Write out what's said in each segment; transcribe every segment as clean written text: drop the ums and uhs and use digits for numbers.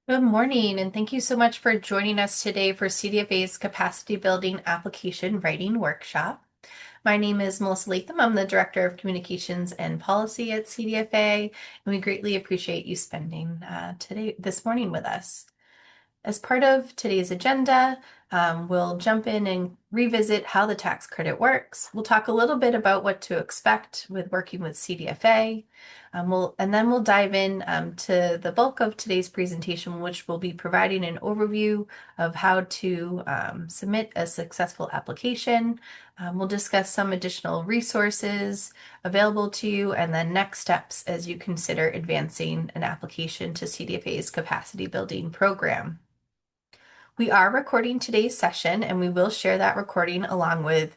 Good morning, and thank you so much for joining us today for CDFA's Capacity Building Application Writing Workshop. My name is Melissa Latham. I'm the Director of Communications and Policy at CDFA, and we greatly appreciate you spending this morning with us. As part of today's agenda, we'll jump in and revisit how the tax credit works. We'll talk a little bit about what to expect with working with CDFA. And then we'll dive in to the bulk of today's presentation, which will be providing an overview of how to submit a successful application. We'll discuss some additional resources available to you, and then next steps as you consider advancing an application to CDFA's capacity building program. We are recording today's session, and we will share that recording along with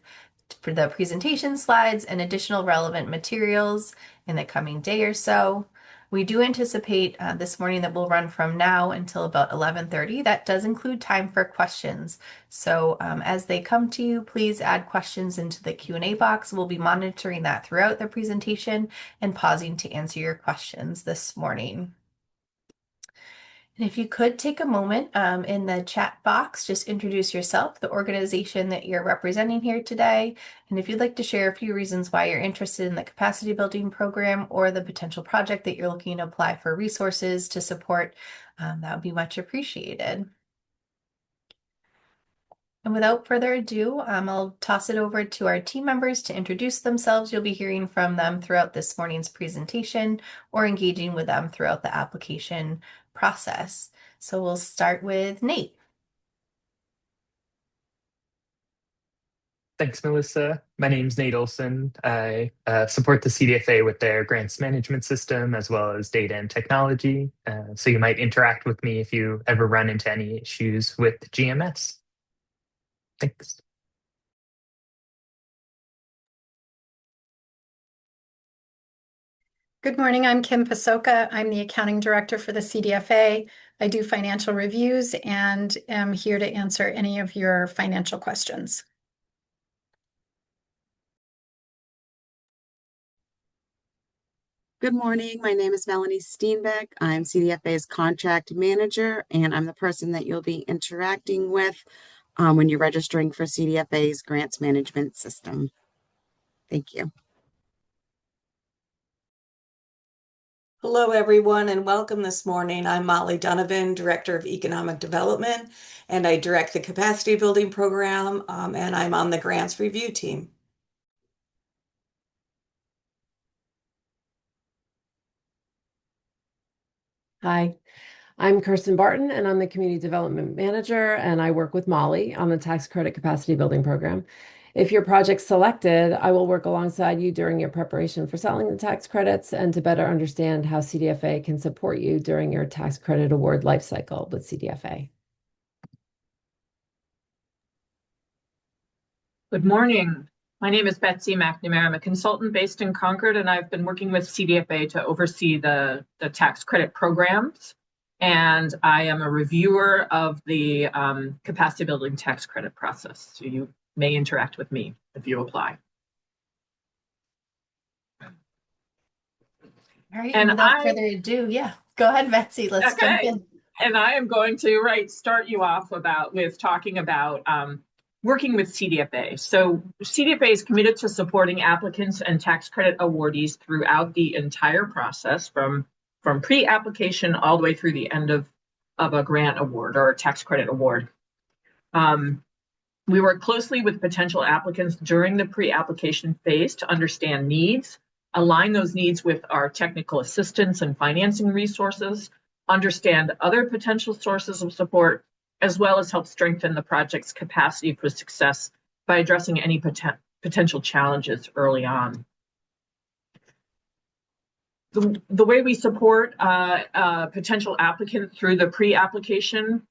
the presentation slides and additional relevant materials in the coming day or so. We do anticipate this morning that we'll run from now until about 11:30. That does include time for questions. So as they come to you, please add questions into the Q&A box. We'll be monitoring that throughout the presentation and pausing to answer your questions this morning. And if you could take a moment in the chat box, just introduce yourself, the organization that you're representing here today, and if you'd like to share a few reasons why you're interested in the capacity building program or the potential project that you're looking to apply for resources to support, that would be much appreciated. And without further ado, I'll toss it over to our team members to introduce themselves. You'll be hearing from them throughout this morning's presentation or engaging with them throughout the application process. So we'll start with Nate. Thanks, Melissa. My name's Nate Olson. I support the CDFA with their grants management system as well as data and technology. So you might interact with me if you ever run into any issues with GMS. Thanks. Good morning, I'm Kim Pasoka. I'm the accounting director for the CDFA. I do financial reviews and am here to answer any of your financial questions. Good morning. My name is Melanie Steenbeck. I'm CDFA's contract manager, and I'm the person that you'll be interacting with when you're registering for CDFA's grants management system. Thank you. Hello, everyone, and welcome this morning. I'm Molly Donovan, Director of Economic Development, and I direct the Capacity Building Program, and I'm on the Grants Review team. Hi, I'm Kirsten Barton, and I'm the Community Development Manager, and I work with Molly on the Tax Credit Capacity Building Program. If your project's selected, I will work alongside you during your preparation for selling the tax credits and to better understand how CDFA can support you during your tax credit award lifecycle with CDFA. Good morning. My name is Betsy McNamara. I'm a consultant based in Concord, and I've been working with CDFA to oversee the tax credit programs. And I am a reviewer of the capacity building tax credit process. So you may interact with me if you apply. All right, and without further ado, go ahead, Betsy. Let's jump in. And I am going to start you off with talking about working with CDFA. So CDFA is committed to supporting applicants and tax credit awardees throughout the entire process, from pre-application all the way through the end of a grant award or a tax credit award. We work closely with potential applicants during the pre-application phase to understand needs, align those needs with our technical assistance and financing resources, understand other potential sources of support, as well as help strengthen the project's capacity for success by addressing any potential challenges early on. The way we support a potential applicant through the pre-application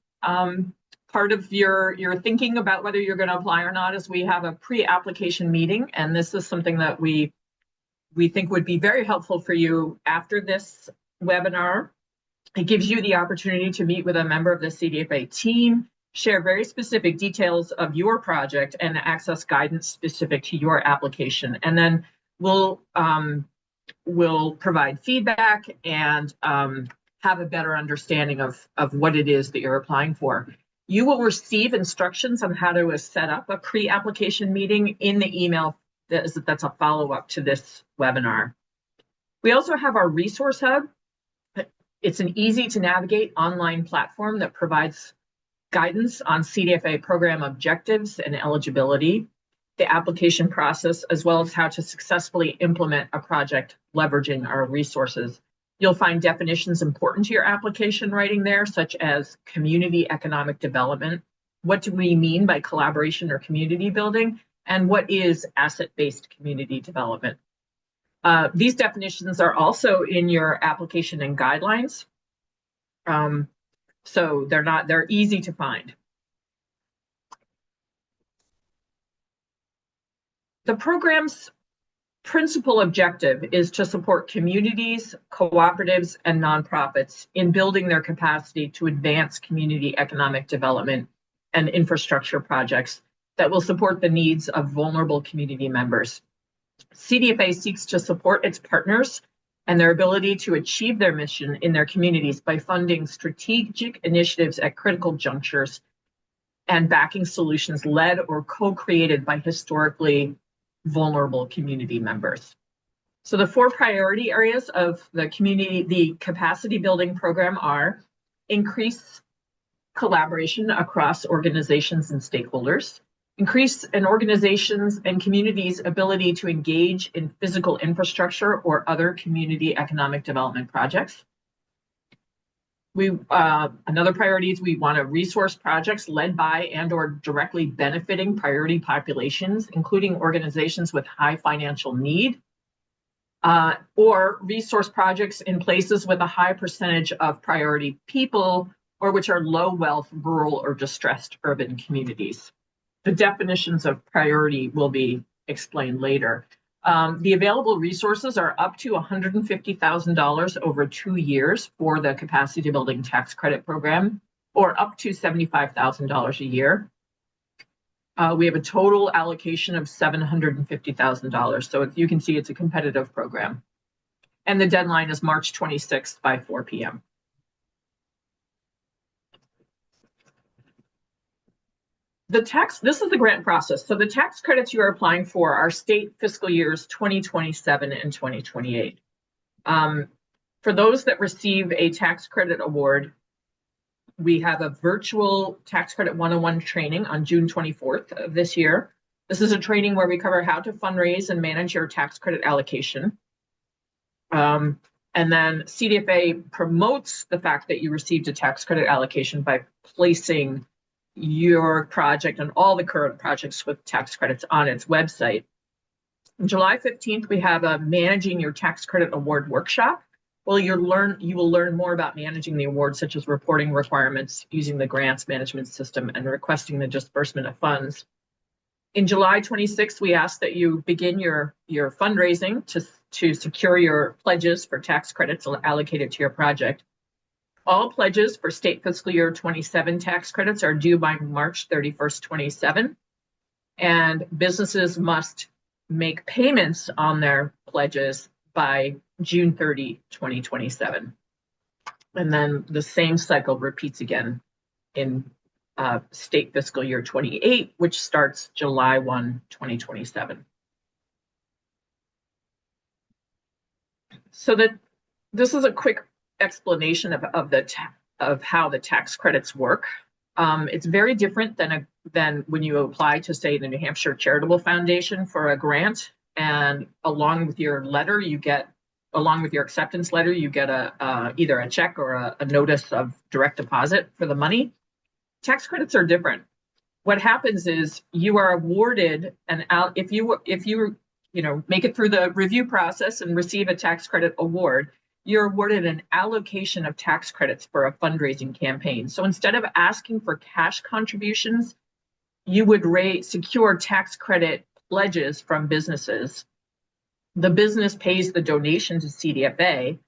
part of your thinking about whether you're going to apply or not is we have a pre-application meeting, and this is something that we think would be very helpful for you after this webinar. It gives you the opportunity to meet with a member of the CDFA team, share very specific details of your project, and access guidance specific to your application. And then we'll provide feedback and have a better understanding of what it is that you're applying for. You will receive instructions on how to set up a pre-application meeting in the email that's a follow-up to this webinar. We also have our resource hub. It's an easy to navigate online platform that provides guidance on CDFA program objectives and eligibility, the application process, as well as how to successfully implement a project leveraging our resources. You'll find definitions important to your application writing there, such as community economic development. What do we mean by collaboration or community building? And what is asset-based community development? These definitions are also in your application and guidelines. So they're easy to find. The program's principal objective is to support communities, cooperatives, and nonprofits in building their capacity to advance community economic development and infrastructure projects that will support the needs of vulnerable community members. CDFA seeks to support its partners and their ability to achieve their mission in their communities by funding strategic initiatives at critical junctures and backing solutions led or co-created by historically vulnerable community members. So the 4 priority areas of the capacity building program are: increase collaboration across organizations and stakeholders, increase an organization's and communities' ability to engage in physical infrastructure or other community economic development projects. Another priority is we want to resource projects led by and or directly benefiting priority populations, including organizations with high financial need, or resource projects in places with a high percentage of priority people or which are low wealth, rural, or distressed urban communities. The definitions of priority will be explained later. The available resources are up to $150,000 over 2 years for the capacity building tax credit program, or up to $75,000 a year. We have a total allocation of $750,000. So you can see it's a competitive program. And the deadline is March 26th by 4 p.m. This is the grant process. So the tax credits you are applying for are state fiscal years 2027 and 2028. For those that receive a tax credit award, we have a virtual tax credit 101 training on June 24th of this year. This is a training where we cover how to fundraise and manage your tax credit allocation. And then CDFA promotes the fact that you received a tax credit allocation by placing your project and all the current projects with tax credits on its website. On July 15th, we have a Managing Your Tax Credit Award workshop. Well, you will learn more about managing the award, such as reporting requirements, using the grants management system, and requesting the disbursement of funds. In July 26th, we ask that you begin your fundraising to secure your pledges for tax credits allocated to your project. All pledges for state fiscal year 27 tax credits are due by March 31st, 27, and businesses must make payments on their pledges by June 30, 2027. And then the same cycle repeats again in state fiscal year 28, which starts July 1, 2027. So this is a quick explanation of how the tax credits work. It's very different than when you apply to, say, the New Hampshire Charitable Foundation for a grant, and along with your acceptance letter, you get either a check or a notice of direct deposit for the money. Tax credits are different. What happens is you are awarded if you make it through the review process and receive a tax credit award, you're awarded an allocation of tax credits for a fundraising campaign. So instead of asking for cash contributions, you would secure tax credit pledges from businesses. The business pays the donation to CDFA.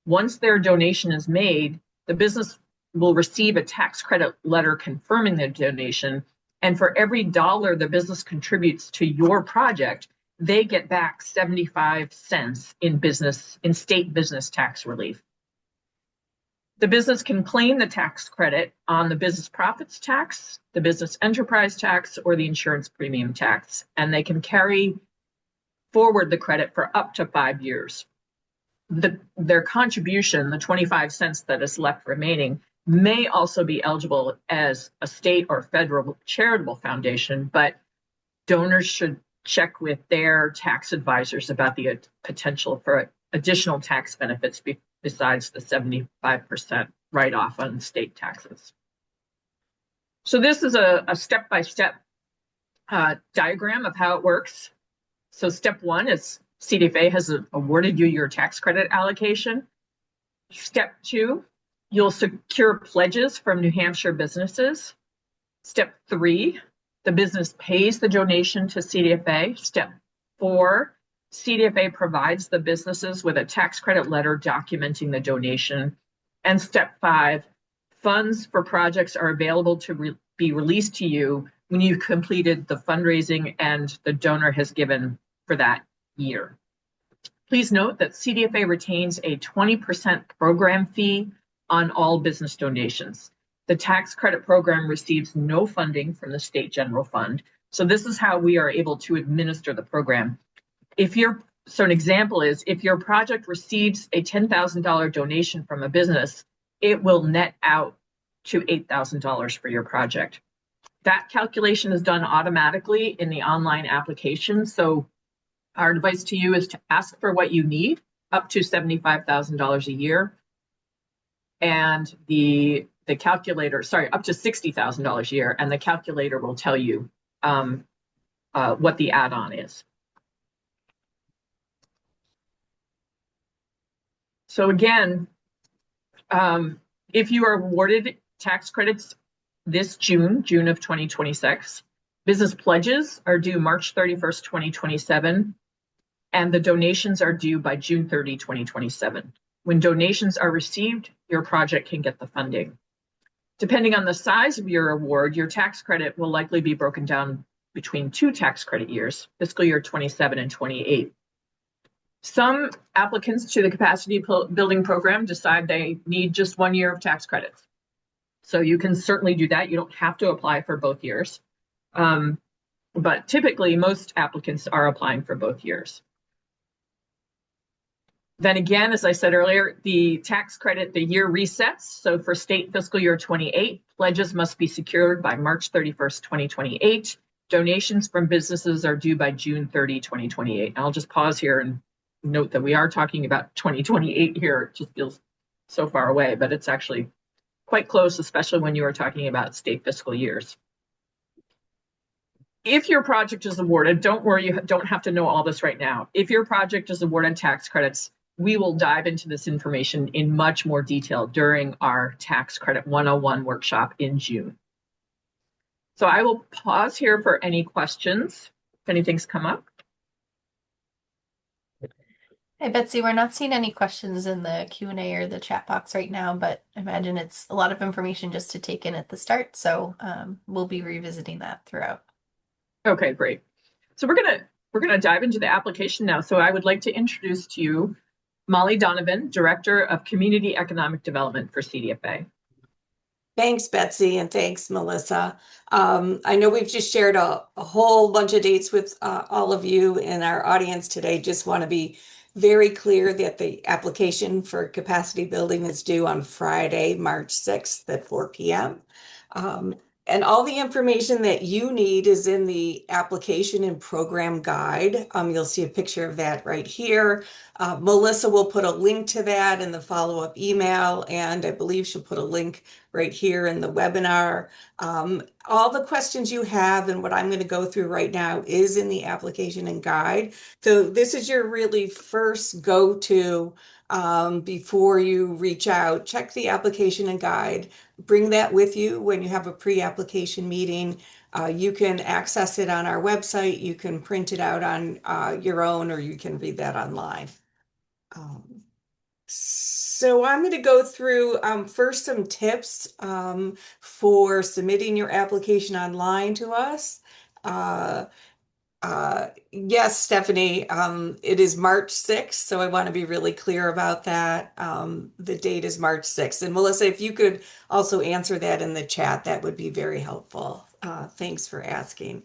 Once their donation is made, the business will receive a tax credit letter confirming the donation. And for every dollar the business contributes to your project, they get back 75 cents in state business tax relief. The business can claim the tax credit on the business profits tax, the business enterprise tax, or the insurance premium tax, and they can carry forward the credit for up to 5 years. Their contribution, the 25 cents that is left remaining, may also be eligible as a state or federal charitable foundation, but donors should check with their tax advisors about the potential for additional tax benefits besides the 75% write-off on state taxes. So this is a step-by-step diagram of how it works. So step one is CDFA has awarded you your tax credit allocation. Step two, you'll secure pledges from New Hampshire businesses. Step three, the business pays the donation to CDFA. Step four, CDFA provides the businesses with a tax credit letter documenting the donation. And step five, funds for projects are available to be released to you when you've completed the fundraising and the donor has given for that year. Please note that CDFA retains a 20% program fee on all business donations. The tax credit program receives no funding from the state general fund. So this is how we are able to administer the program. So an example is if your project receives a $10,000 donation from a business, it will net out to $8,000 for your project. That calculation is done automatically in the online application. So our advice to you is to ask for what you need, up to $75,000 a year. And the calculator, up to $60,000 a year, and the calculator will tell you what the add-on is. So again, if you are awarded tax credits this June of 2026, business pledges are due March 31st, 2027, and the donations are due by June 30, 2027. When donations are received, your project can get the funding. Depending on the size of your award, your tax credit will likely be broken down between 2 tax credit years, fiscal year 27 and 28. Some applicants to the capacity building program decide they need just 1 year of tax credits. So you can certainly do that. You don't have to apply for both years. But typically, most applicants are applying for both years. Then again, as I said earlier, the tax credit, the year resets. So for state fiscal year 28, pledges must be secured by March 31st, 2028. Donations from businesses are due by June 30, 2028. And I'll just pause here and note that we are talking about 2028 here. It just feels so far away, but it's actually quite close, especially when you are talking about state fiscal years. If your project is awarded, don't worry, you don't have to know all this right now. If your project is awarded tax credits, we will dive into this information in much more detail during our Tax Credit 101 workshop in June. So I will pause here for any questions, if anything's come up. Hey, Betsy, we're not seeing any questions in the Q&A or the chat box right now, but I imagine it's a lot of information just to take in at the start. So we'll be revisiting that throughout. Okay, great. So we're gonna dive into the application now. So I would like to introduce to you Molly Donovan, Director of Community Economic Development for CDFA. Thanks, Betsy, and thanks, Melissa. I know we've just shared a whole bunch of dates with all of you in our audience today. Just want to be very clear that the application for capacity building is due on Friday, March 6th at 4 p.m. And all the information that you need is in the application and program guide. You'll see a picture of that right here. Melissa will put a link to that in the follow-up email, and I believe she'll put a link right here in the webinar. All the questions you have and what I'm going to go through right now is in the application and guide. So this is your really first go-to before you reach out. Check the application and guide. Bring that with you when you have a pre-application meeting. You can access it on our website. You can print it out on your own, or you can read that online. So I'm going to go through first some tips for submitting your application online to us. Yes, Stephanie, it is March 6th, so I want to be really clear about that. The date is March 6th. And Melissa, if you could also answer that in the chat, that would be very helpful. Thanks for asking.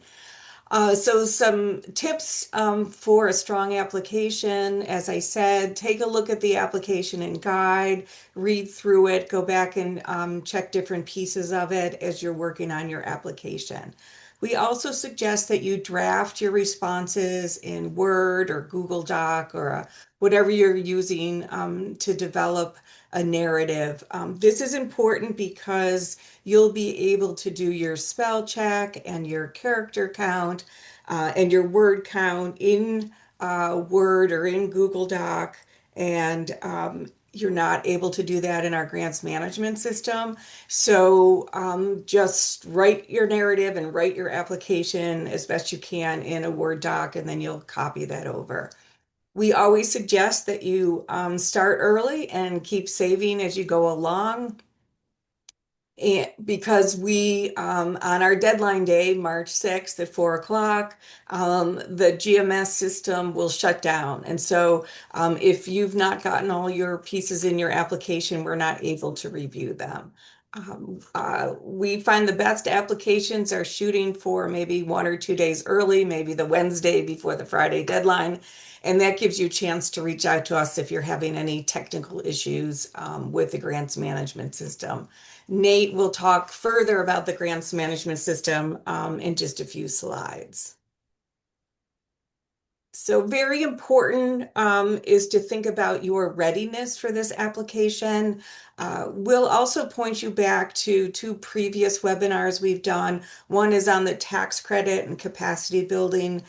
So some tips for a strong application. As I said, take a look at the application and guide, read through it, go back and check different pieces of it as you're working on your application. We also suggest that you draft your responses in Word or Google Doc or whatever you're using to develop a narrative. This is important because you'll be able to do your spell check and your character count and your word count in Word or in Google Doc. And you're not able to do that in our grants management system. So just write your narrative and write your application as best you can in a Word doc, and then you'll copy that over. We always suggest that you start early and keep saving as you go along. And because we, on our deadline day, March 6th at 4 o'clock, the GMS system will shut down. And so if you've not gotten all your pieces in your application, we're not able to review them. We find the best applications are shooting for maybe 1 or 2 days early, maybe the Wednesday before the Friday deadline. And that gives you a chance to reach out to us if you're having any technical issues with the grants management system. Nate will talk further about the grants management system in just a few slides. So very important is to think about your readiness for this application. We'll also point you back to 2 previous webinars we've done. One is on the tax credit and capacity building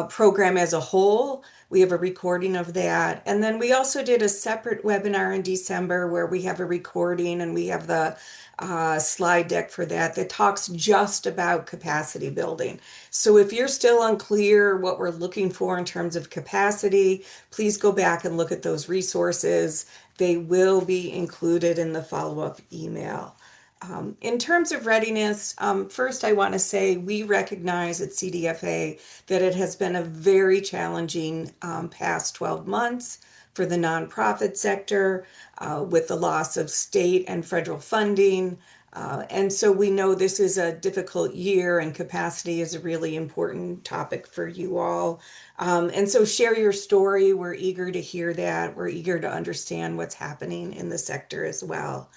program as a whole. We have a recording of that. And then we also did a separate webinar in December where we have a recording and we have the slide deck for that that talks just about capacity building. So if you're still unclear what we're looking for in terms of capacity, please go back and look at those resources. They will be included in the follow-up email. In terms of readiness, first I want to say we recognize at CDFA that it has been a very challenging past 12 months for the nonprofit sector with the loss of state and federal funding. And so we know this is a difficult year and capacity is a really important topic for you all. And so share your story. We're eager to hear that. We're eager to understand what's happening in the sector as well.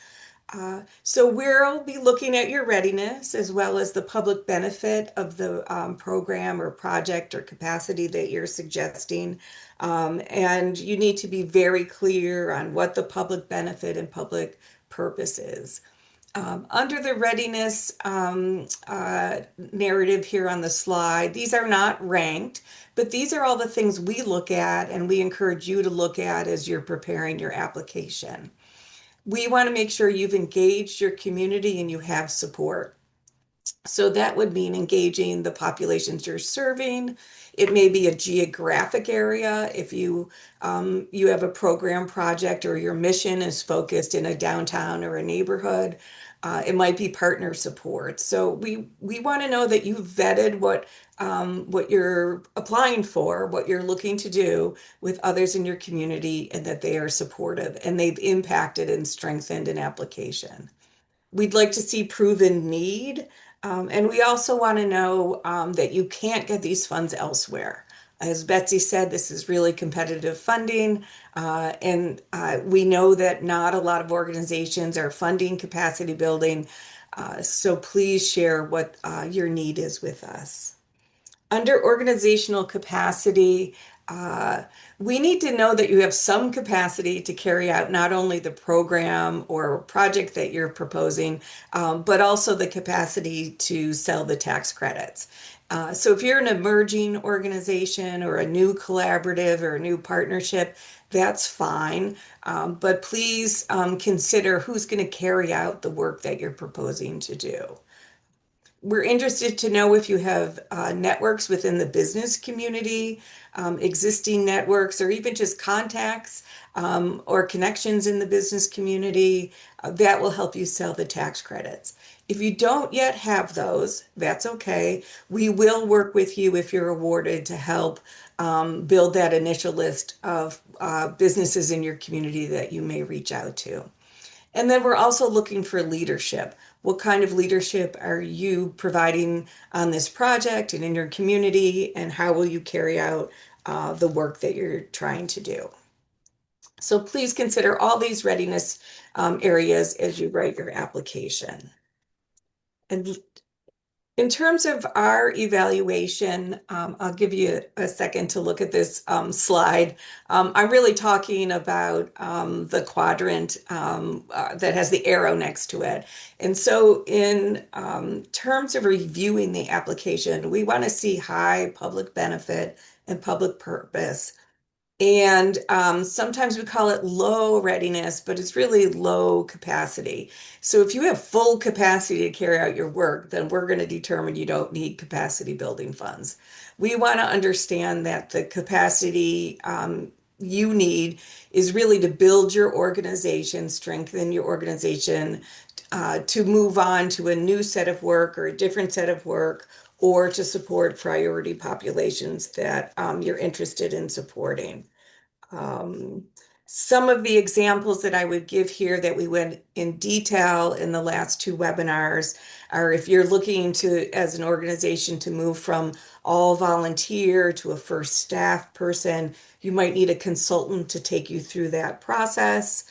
So we'll be looking at your readiness as well as the public benefit of the program or project or capacity that you're suggesting. And you need to be very clear on what the public benefit and public purpose is. Under the readiness narrative here on the slide, these are not ranked, but these are all the things we look at and we encourage you to look at as you're preparing your application. We want to make sure you've engaged your community and you have support. So that would mean engaging the populations you're serving. It may be a geographic area. If you have a program project or your mission is focused in a downtown or a neighborhood, it might be partner support. So we want to know that you've vetted what you're applying for, what you're looking to do with others in your community, and that they are supportive and they've impacted and strengthened an application. We'd like to see proven need. And we also want to know that you can't get these funds elsewhere. As Betsy said, this is really competitive funding. And we know that not a lot of organizations are funding capacity building. So please share what your need is with us. Under organizational capacity, we need to know that you have some capacity to carry out not only the program or project that you're proposing, but also the capacity to sell the tax credits. So if you're an emerging organization or a new collaborative or a new partnership, that's fine. But please consider who's going to carry out the work that you're proposing to do. We're interested to know if you have networks within the business community, existing networks, or even just contacts or connections in the business community that will help you sell the tax credits. If you don't yet have those, that's okay. We will work with you if you're awarded to help build that initial list of businesses in your community that you may reach out to. And then we're also looking for leadership. What kind of leadership are you providing on this project and in your community, and how will you carry out the work that you're trying to do? So please consider all these readiness areas as you write your application. And in terms of our evaluation, I'll give you a second to look at this slide. I'm really talking about the quadrant that has the arrow next to it. And so in terms of reviewing the application, we want to see high public benefit and public purpose. And sometimes we call it low readiness, but it's really low capacity. So if you have full capacity to carry out your work, then we're going to determine you don't need capacity building funds. We want to understand that the capacity you need is really to build your organization, strengthen your organization, to move on to a new set of work or a different set of work, or to support priority populations that you're interested in supporting. Um, some of the examples that I would give here that we went in detail in the last two webinars are if you're looking to, as an organization, to move from all volunteer to a first staff person, you might need a consultant to take you through that process.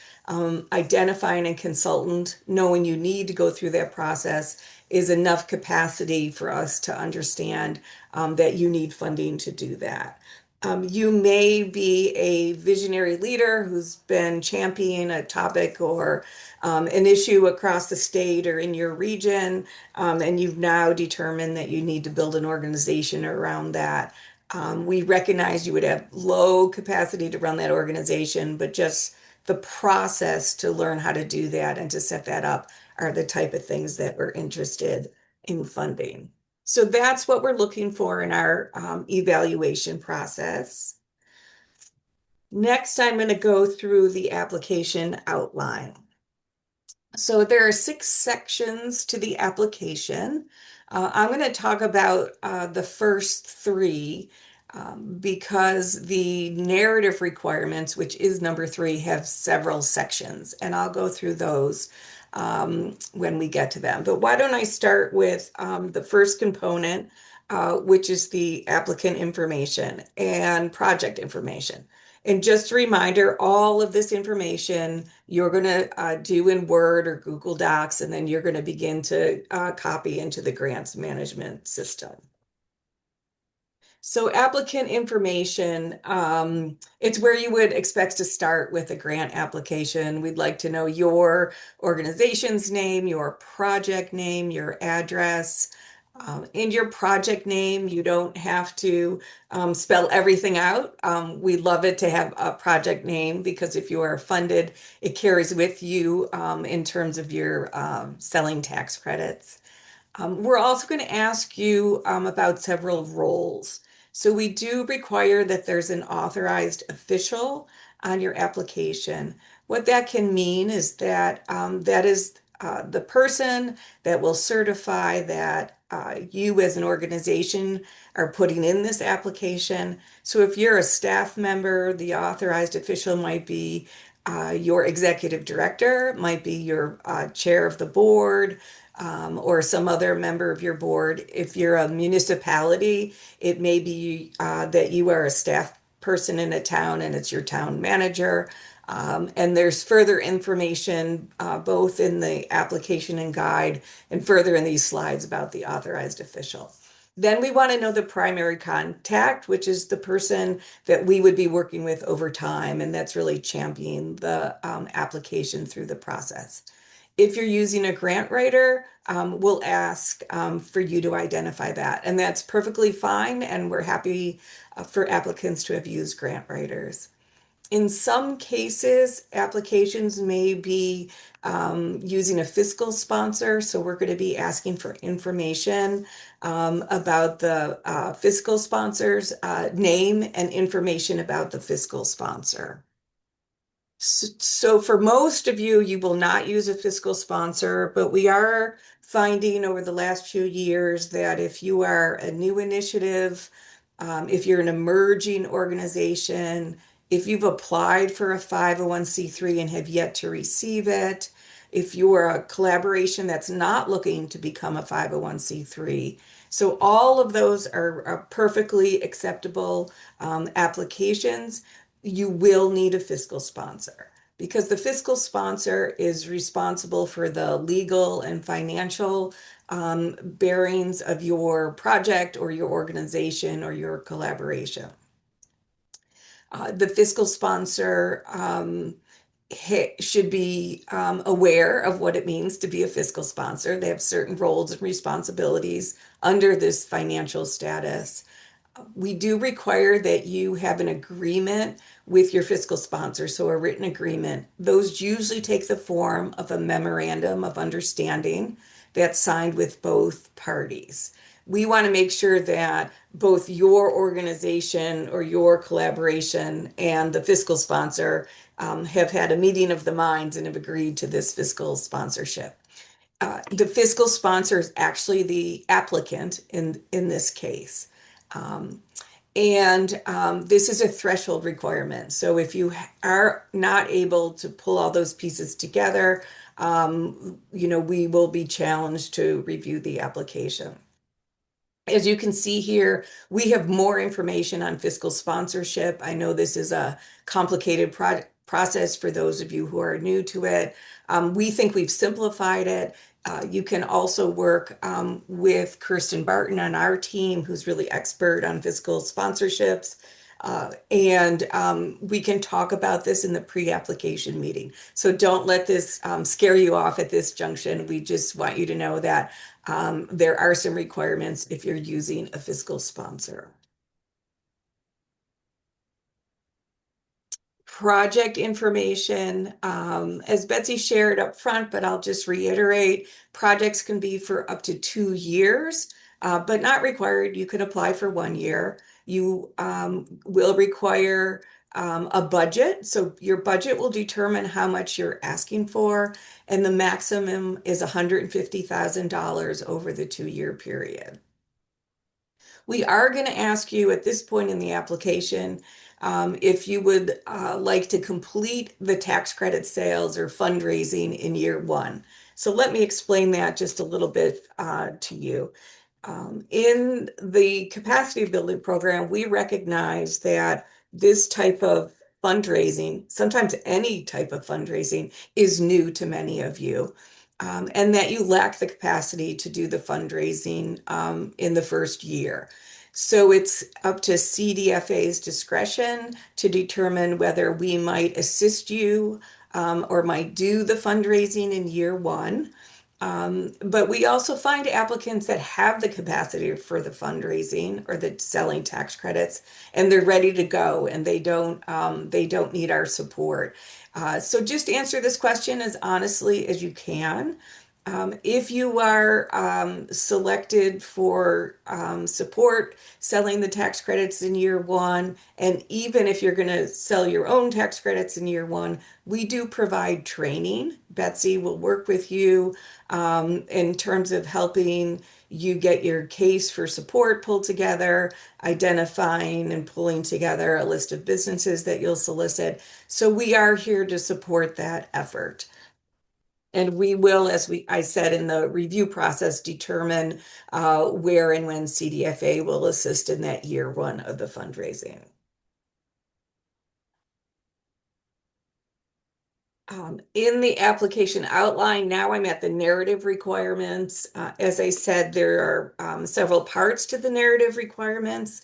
Identifying a consultant, knowing you need to go through that process, is enough capacity for us to understand that you need funding to do that. You may be a visionary leader who's been championing a topic or an issue across the state or in your region, and you've now determined that you need to build an organization around that. We recognize you would have low capacity to run that organization, but just the process to learn how to do that and to set that up are the type of things that we're interested in funding. So that's what we're looking for in our evaluation process. Next, I'm going to go through the application outline. So there are 6 sections to the application. I'm going to talk about the first 3 because the narrative requirements, which is number 3, have several sections, and I'll go through those when we get to them. But why don't I start with the first component, which is the applicant information and project information. And just a reminder, all of this information you're going to do in Word or Google Docs, and then you're going to begin to copy into the grants management system. So applicant information, it's where you would expect to start with a grant application. We'd like to know your organization's name, your project name, your address. In your project name, you don't have to spell everything out. We love it to have a project name because if you are funded, it carries with you in terms of your selling tax credits. We're also going to ask you about several roles. So we do require that there's an authorized official on your application. What that can mean is that that is the person that will certify that you as an organization are putting in this application. So if you're a staff member, the authorized official might be your executive director, might be your chair of the board, or some other member of your board. If you're a municipality, it may be that you are a staff person in a town and it's your town manager. And there's further information both in the application and guide and further in these slides about the authorized official. Then we want to know the primary contact, which is the person that we would be working with over time, and that's really championing the application through the process. If you're using a grant writer, we'll ask for you to identify that, and that's perfectly fine, and we're happy for applicants to have used grant writers. In some cases, applications may be using a fiscal sponsor, so we're going to be asking for information about the fiscal sponsor's name and information about the fiscal sponsor. So for most of you, you will not use a fiscal sponsor, but we are finding over the last few years that if you are a new initiative, if you're an emerging organization, if you've applied for a 501c3 and have yet to receive it, if you are a collaboration that's not looking to become a 501c3. So all of those are perfectly acceptable applications. You will need a fiscal sponsor because the fiscal sponsor is responsible for the legal and financial bearings of your project or your organization or your collaboration. The fiscal sponsor should be aware of what it means to be a fiscal sponsor. They have certain roles and responsibilities under this financial status. We do require that you have an agreement with your fiscal sponsor, so a written agreement. Those usually take the form of a memorandum of understanding that's signed with both parties. We want to make sure that both your organization or your collaboration and the fiscal sponsor have had a meeting of the minds and have agreed to this fiscal sponsorship. The fiscal sponsor is actually the applicant in this case. This is a threshold requirement. So if you are not able to pull all those pieces together, we will be challenged to review the application. As you can see here, we have more information on fiscal sponsorship. I know this is a complicated process for those of you who are new to it. We think we've simplified it. You can also work with Kirsten Barton on our team, who's really expert on fiscal sponsorships. We can talk about this in the pre-application meeting. So don't let this scare you off at this junction. We just want you to know that there are some requirements if you're using a fiscal sponsor. Project information, as Betsy shared up front, but I'll just reiterate, projects can be for up to 2 years, but not required. You can apply for 1 year. You will require a budget. So your budget will determine how much you're asking for, and the maximum is $150,000 over the 2-year period. We are going to ask you at this point in the application if you would like to complete the tax credit sales or fundraising in year 1. So let me explain that just a little bit to you. In the capacity building program, we recognize that this type of fundraising, sometimes any type of fundraising, is new to many of you. And that you lack the capacity to do the fundraising in the first year. So it's up to CDFA's discretion to determine whether we might assist you or might do the fundraising in year 1. But we also find applicants that have the capacity for the fundraising or the selling tax credits, and they're ready to go, and they don't need our support. So just answer this question as honestly as you can. If you are selected for support selling the tax credits in year 1, and even if you're going to sell your own tax credits in year 1, we do provide training. Betsy will work with you in terms of helping you get your case for support pulled together, identifying and pulling together a list of businesses that you'll solicit. So we are here to support that effort. And we will, as I said in the review process, determine where and when CDFA will assist in that year 1 of the fundraising. In the application outline, now I'm at the narrative requirements. As I said, there are several parts to the narrative requirements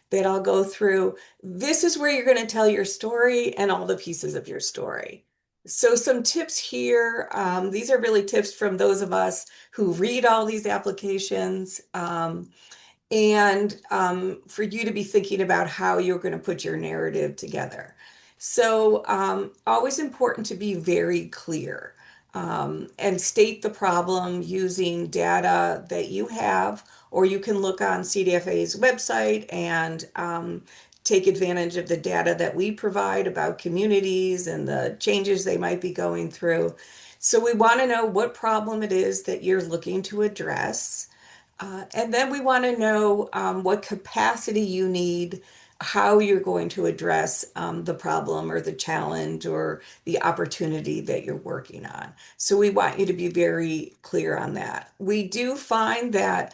that I'll go through. This is where you're going to tell your story and all the pieces of your story. So some tips here. These are really tips from those of us who read all these applications. And for you to be thinking about how you're going to put your narrative together. So always important to be very clear and state the problem using data that you have, or you can look on CDFA's website and take advantage of the data that we provide about communities and the changes they might be going through. So we want to know what problem it is that you're looking to address. And then we want to know what capacity you need, how you're going to address the problem or the challenge or the opportunity that you're working on. So we want you to be very clear on that. We do find that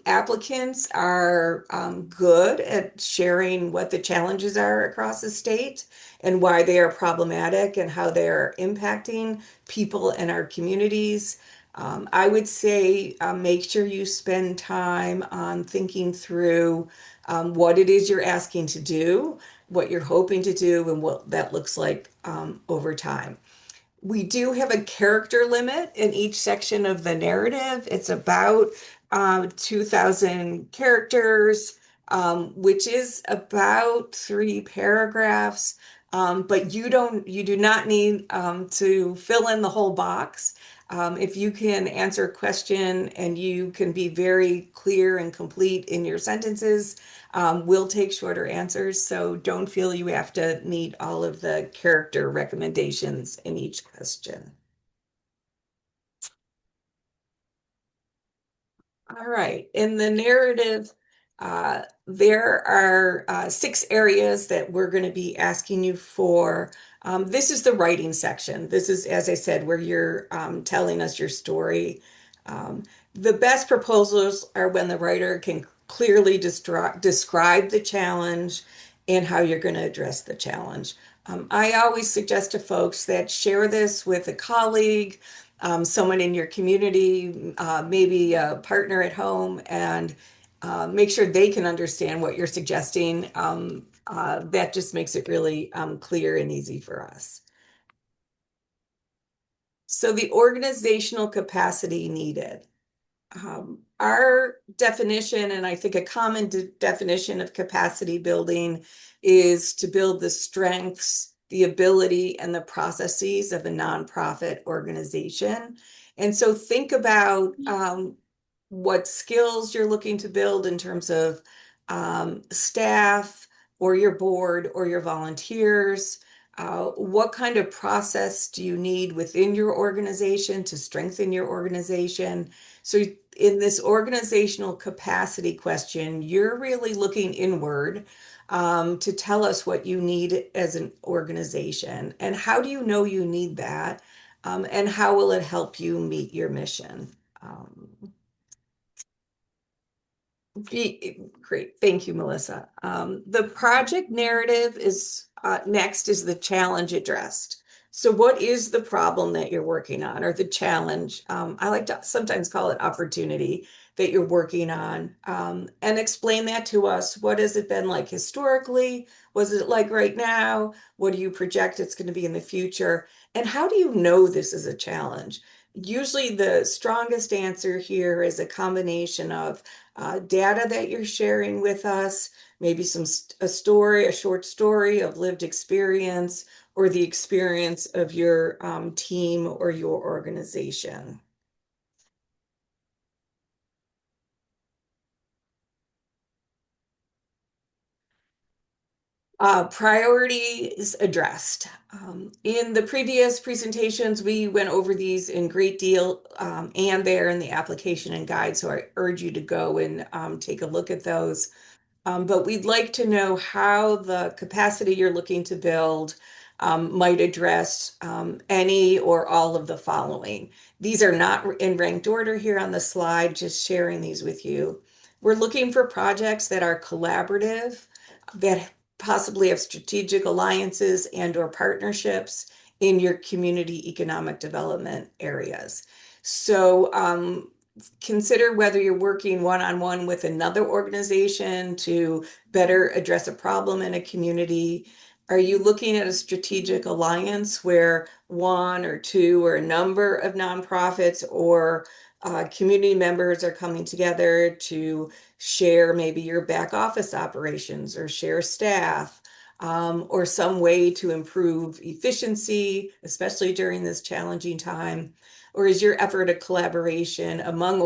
applicants are good at sharing what the challenges are across the state and why they are problematic and how they are impacting people in our communities. I would say make sure you spend time on thinking through what it is you're asking to do, what you're hoping to do, and what that looks like over time. We do have a character limit in each section of the narrative. It's about 2,000 characters, which is about 3 paragraphs. But you do not need to fill in the whole box. If you can answer a question and you can be very clear and complete in your sentences, we'll take shorter answers. So don't feel you have to meet all of the character recommendations in each question. All right, in the narrative, there are 6 areas that we're going to be asking you for. This is the writing section. This is, as I said, where you're telling us your story. The best proposals are when the writer can clearly describe the challenge and how you're going to address the challenge. I always suggest to folks that share this with a colleague, someone in your community, maybe a partner at home, and make sure they can understand what you're suggesting. That just makes it really clear and easy for us. So the organizational capacity needed. Our definition, and I think a common definition of capacity building, is to build the strengths, the ability, and the processes of a nonprofit organization. And so think about what skills you're looking to build in terms of staff or your board or your volunteers. What kind of process do you need within your organization to strengthen your organization? So in this organizational capacity question, you're really looking inward to tell us what you need as an organization. And how do you know you need that? And how will it help you meet your mission? Great. Thank you, Melissa. The project narrative is next is the challenge addressed. So what is the problem that you're working on, or the challenge? I like to sometimes call it opportunity that you're working on, and explain that to us. What has it been like historically? Was it like right now? What do you project it's going to be in the future? And how do you know this is a challenge? Usually the strongest answer here is a combination of data that you're sharing with us, maybe a short story of lived experience, or the experience of your team or your organization. Priorities addressed. In the previous presentations, we went over these in great deal, and they're in the application and guide, so I urge you to go and take a look at those. But we'd like to know how the capacity you're looking to build might address any or all of the following. These are not in ranked order here on the slide, just sharing these with you. We're looking for projects that are collaborative, that possibly have strategic alliances and or partnerships in your community economic development areas. So consider whether you're working one-on-one with another organization to better address a problem in a community. Are you looking at a strategic alliance where one or two or a number of nonprofits or community members are coming together to share maybe your back office operations or share staff, or some way to improve efficiency, especially during this challenging time? Or is your effort a collaboration among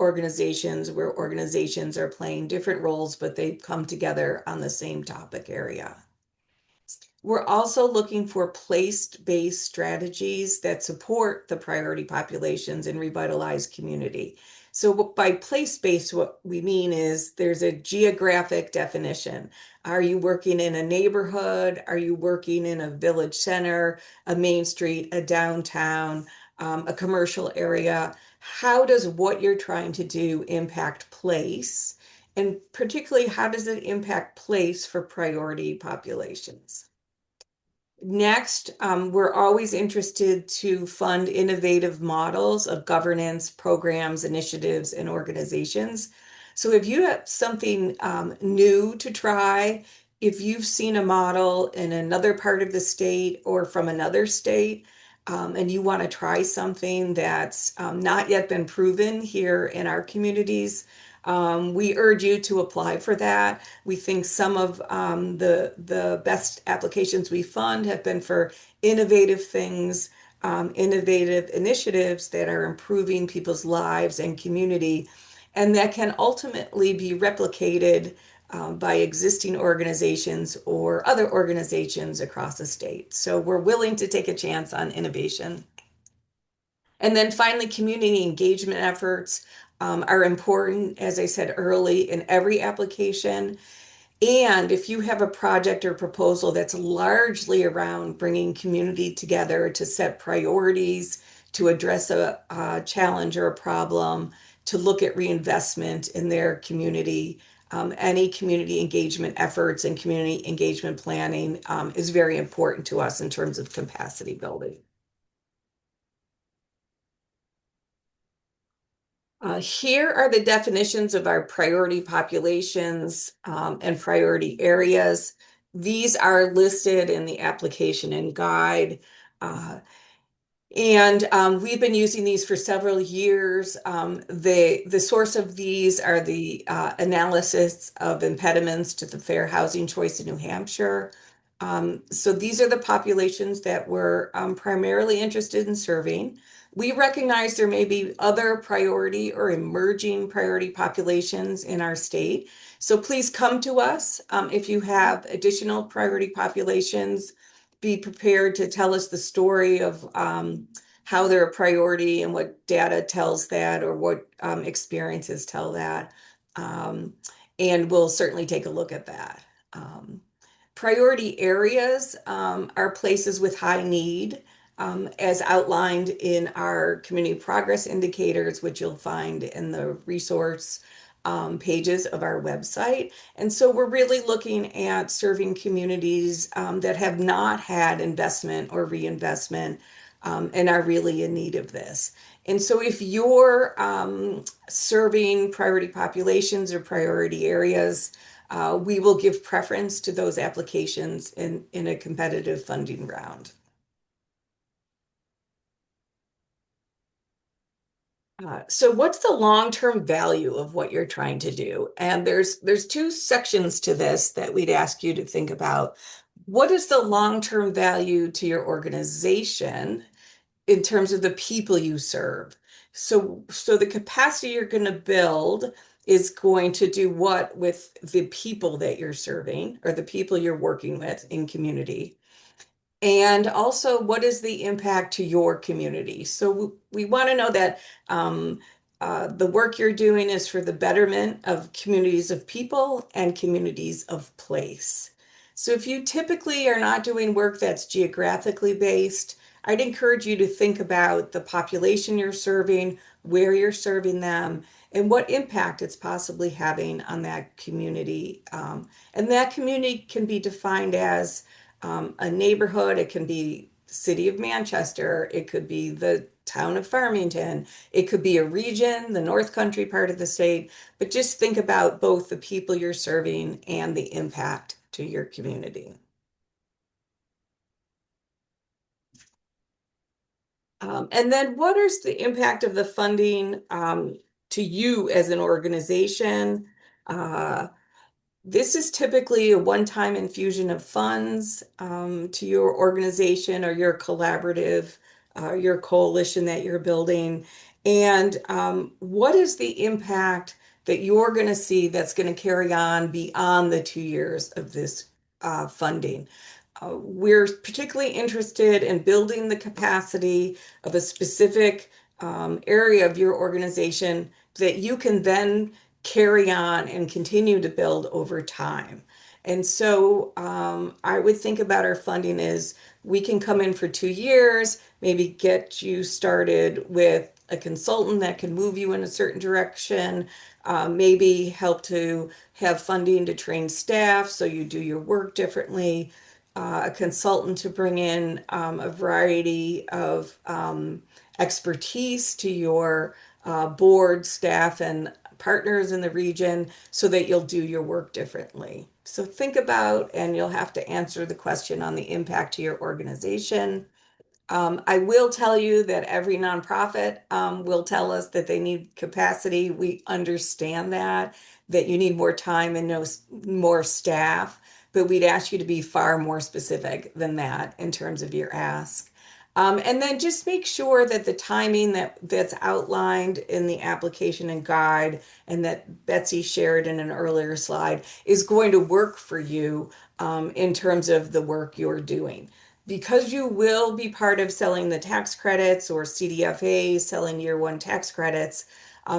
organizations where organizations are playing different roles, but they come together on the same topic area. We're also looking for place-based strategies that support the priority populations and revitalize community. So by place-based, what we mean is there's a geographic definition. Are you working in a neighborhood? Are you working in a village center, a main street, a downtown, a commercial area? How does what you're trying to do impact place? And particularly, how does it impact place for priority populations? Next, we're always interested to fund innovative models of governance, programs, initiatives, and organizations. So if you have something new to try, if you've seen a model in another part of the state or from another state, and you want to try something that's not yet been proven here in our communities, we urge you to apply for that. We think some of the best applications we fund have been for innovative things, innovative initiatives that are improving people's lives and community, and that can ultimately be replicated by existing organizations or other organizations across the state. So we're willing to take a chance on innovation. And then finally, community engagement efforts are important, as I said early, in every application. And if you have a project or proposal that's largely around bringing community together to set priorities, to address a challenge or a problem, to look at reinvestment in their community, any community engagement efforts and community engagement planning is very important to us in terms of capacity building. Here are the definitions of our priority populations and priority areas. These are listed in the application and guide. We've been using these for several years. The source of these are the analysis of impediments to the fair housing choice in New Hampshire. So these are the populations that we're primarily interested in serving. We recognize there may be other priority or emerging priority populations in our state. So please come to us if you have additional priority populations. Be prepared to tell us the story of how they're a priority and what data tells that or what experiences tell that. And we'll certainly take a look at that. Priority areas are places with high need, as outlined in our community progress indicators, which you'll find in the resource pages of our website. And so we're really looking at serving communities that have not had investment or reinvestment and are really in need of this. And so if you're serving priority populations or priority areas, we will give preference to those applications in a competitive funding round. So what's the long-term value of what you're trying to do? And there's two sections to this that we'd ask you to think about. What is the long-term value to your organization in terms of the people you serve? So the capacity you're going to build is going to do what with the people that you're serving or the people you're working with in community? And also, what is the impact to your community? So we want to know that the work you're doing is for the betterment of communities of people and communities of place. So if you typically are not doing work that's geographically based, I'd encourage you to think about the population you're serving, where you're serving them, and what impact it's possibly having on that community. And that community can be defined as a neighborhood. It can be the city of Manchester. It could be the town of Farmington. It could be a region, the North Country part of the state. But just think about both the people you're serving and the impact to your community. And then what is the impact of the funding to you as an organization? This is typically a one-time infusion of funds to your organization or your collaborative, your coalition that you're building. And what is the impact that you're going to see that's going to carry on beyond the 2 years of this funding? We're particularly interested in building the capacity of a specific area of your organization that you can then carry on and continue to build over time. And so I would think about our funding as we can come in for 2 years, maybe get you started with a consultant that can move you in a certain direction, maybe help to have funding to train staff so you do your work differently, a consultant to bring in a variety of expertise to your board, staff, and partners in the region so that you'll do your work differently. So think about, and you'll have to answer the question on the impact to your organization. I will tell you that every nonprofit will tell us that they need capacity. We understand that you need more time and more staff, but we'd ask you to be far more specific than that in terms of your ask. And then just make sure that the timing that's outlined in the application and guide and that Betsy shared in an earlier slide is going to work for you in terms of the work you're doing. Because you will be part of selling the tax credits or CDFA, selling year one tax credits,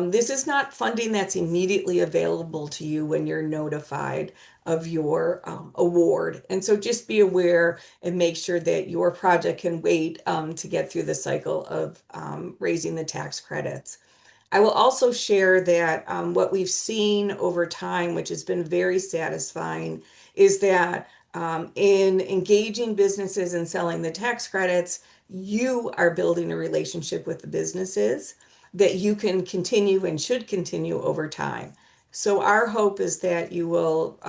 this is not funding that's immediately available to you when you're notified of your award. And so just be aware and make sure that your project can wait to get through the cycle of raising the tax credits. I will also share that what we've seen over time, which has been very satisfying, is that in engaging businesses and selling the tax credits, you are building a relationship with the businesses that you can continue and should continue over time. So our hope is that you will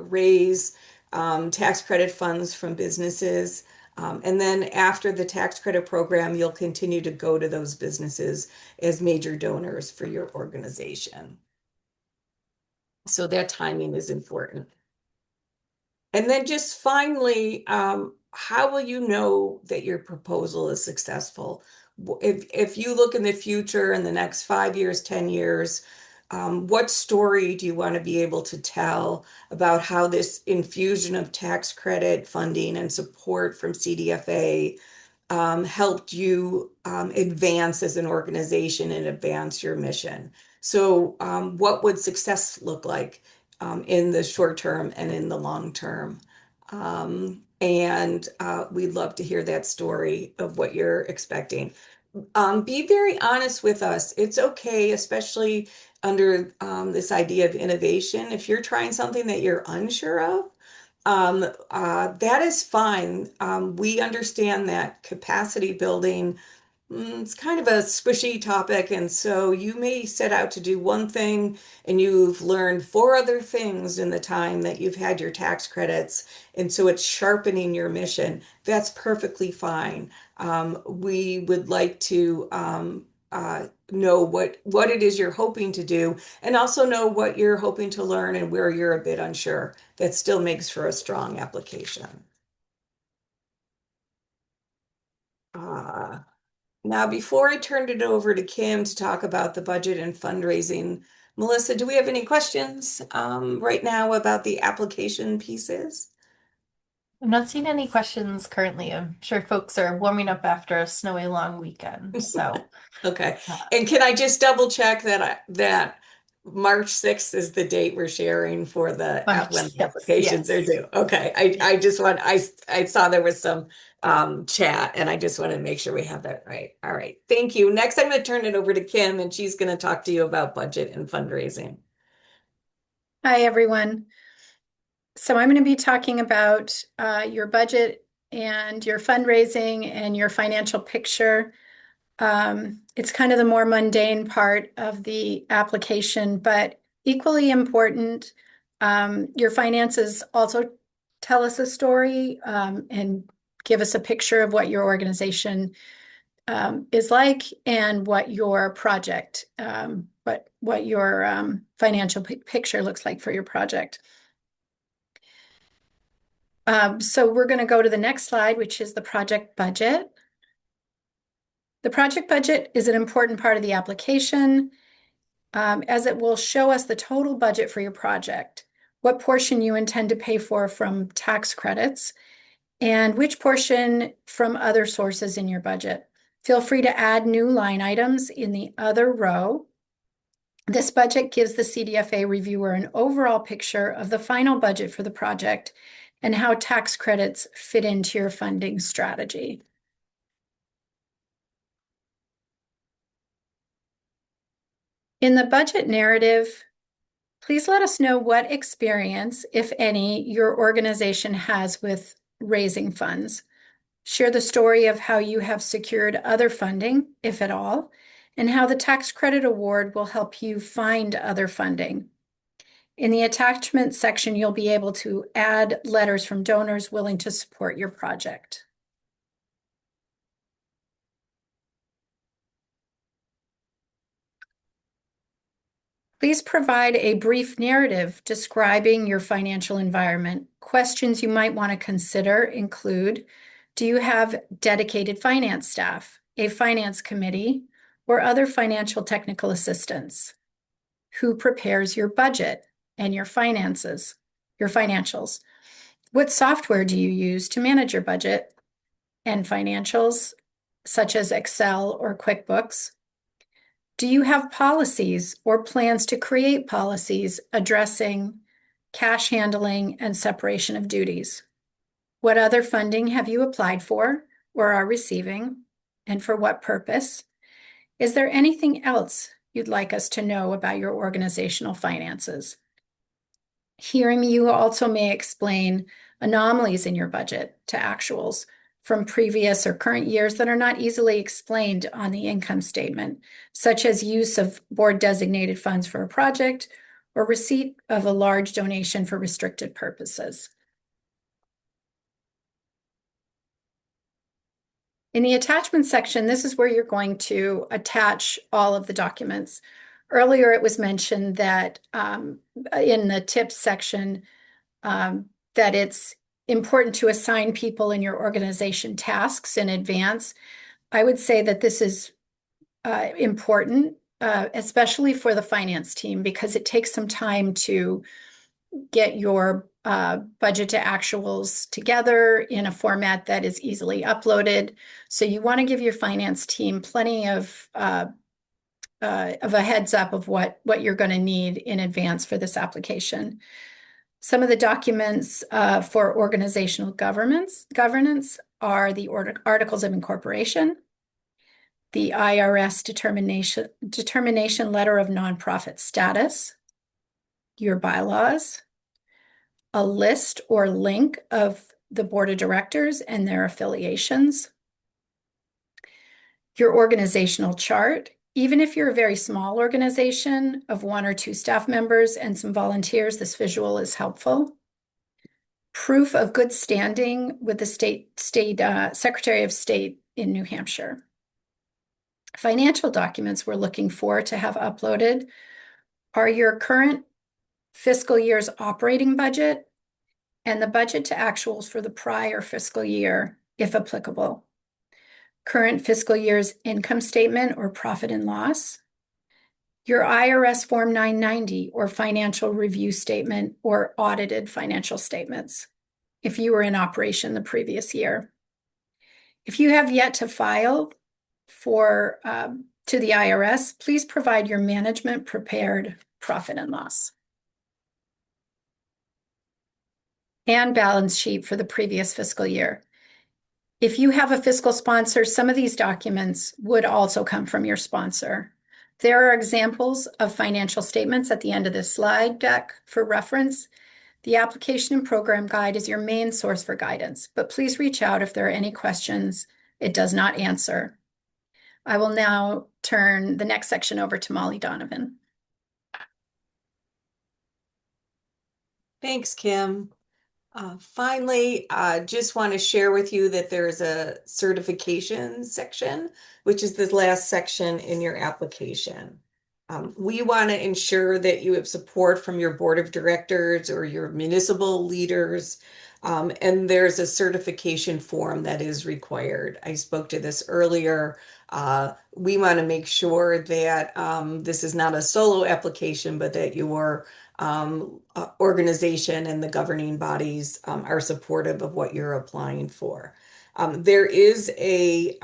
raise tax credit funds from businesses. And then after the tax credit program, you'll continue to go to those businesses as major donors for your organization. So that timing is important. And then just finally, how will you know that your proposal is successful? If you look in the future in the next 5 years, 10 years, what story do you want to be able to tell about how this infusion of tax credit funding and support from CDFA helped you advance as an organization and advance your mission? So, what would success look like in the short term and in the long term? And we'd love to hear that story of what you're expecting. Be very honest with us. It's okay, especially under this idea of innovation. If you're trying something that you're unsure of, that is fine. We understand that capacity building, it's kind of a squishy topic, and so you may set out to do one thing and you've learned four other things in the time that you've had your tax credits, and so it's sharpening your mission. That's perfectly fine. We would like to know what it is you're hoping to do, and also know what you're hoping to learn and where you're a bit unsure. That still makes for a strong application. Uh, Now, before I turned it over to Kim to talk about the budget and fundraising, Melissa, do we have any questions right now about the application pieces? I'm not seeing any questions currently. I'm sure folks are warming up after a snowy long weekend. So, Okay. uh, And can I just double check that March 6th is the date we're sharing for the March when the 6th, applications are yes. due? Okay. I just want I saw there was some chat and I just want to make sure we have that right. All right. Thank you. Next, I'm going to turn it over to Kim and she's going to talk to you about budget and fundraising. Hi, everyone. So I'm going to be talking about your budget and your fundraising and your financial picture. It's kind of the more mundane part of the application, but equally important. Your finances also tell us a story and give us a picture of what your organization is like and what your project, what your financial picture looks like for your project. So we're going to go to the next slide, which is the project budget. The project budget is an important part of the application, as it will show us the total budget for your project, what portion you intend to pay for from tax credits, and which portion from other sources in your budget. Feel free to add new line items in the other row. This budget gives the CDFA reviewer an overall picture of the final budget for the project and how tax credits fit into your funding strategy. In the budget narrative, please let us know what experience, if any, your organization has with raising funds. Share the story of how you have secured other funding, if at all, and how the tax credit award will help you find other funding. In the attachment section, you'll be able to add letters from donors willing to support your project. Please provide a brief narrative describing your financial environment. Questions you might want to consider include, do you have dedicated finance staff, a finance committee, or other financial technical assistance? Who prepares your budget and your finances, your financials? What software do you use to manage your budget and financials, such as Excel or QuickBooks? Do you have policies or plans to create policies addressing cash handling and separation of duties? What other funding have you applied for or are receiving, and for what purpose? Is there anything else you'd like us to know about your organizational finances? Hearing you also may explain anomalies in your budget to actuals from previous or current years that are not easily explained on the income statement, such as use of board designated funds for a project or receipt of a large donation for restricted purposes. In the attachment section, this is where you're going to attach all of the documents. Earlier, it was mentioned that in the tips section, that it's important to assign people in your organization tasks in advance. I would say that this is important, especially for the finance team, because it takes some time to get your budget to actuals together in a format that is easily uploaded. So you want to give your finance team plenty of a heads up of what you're going to need in advance for this application. Some of the documents for organizational governance are the Articles of Incorporation, the IRS determination letter of nonprofit status, your bylaws, a list or link of the board of directors and their affiliations, your organizational chart. Even if you're a very small organization of 1 or 2 staff members and some volunteers, this visual is helpful. Proof of good standing with the state Secretary of State in New Hampshire. Financial documents we're looking for to have uploaded are your current fiscal year's operating budget and the budget to actuals for the prior fiscal year, if applicable. Current fiscal year's income statement or profit and loss, your IRS Form 990 or financial review statement or audited financial statements, if you were in operation the previous year. If you have yet to file for to the IRS, please provide your management prepared profit and loss and balance sheet for the previous fiscal year. If you have a fiscal sponsor, some of these documents would also come from your sponsor. There are examples of financial statements at the end of this slide deck for reference. The application and program guide is your main source for guidance, but please reach out if there are any questions it does not answer. I will now turn the next section over to Molly Donovan. Thanks, Kim. Finally, just want to share with you that there's a certification section, which is the last section in your application. We want to ensure that you have support from your board of directors or your municipal leaders And there's a certification form that is required. I spoke to this earlier. We want to make sure that this is not a solo application, but that your organization and the governing bodies are supportive of what you're applying for. There is a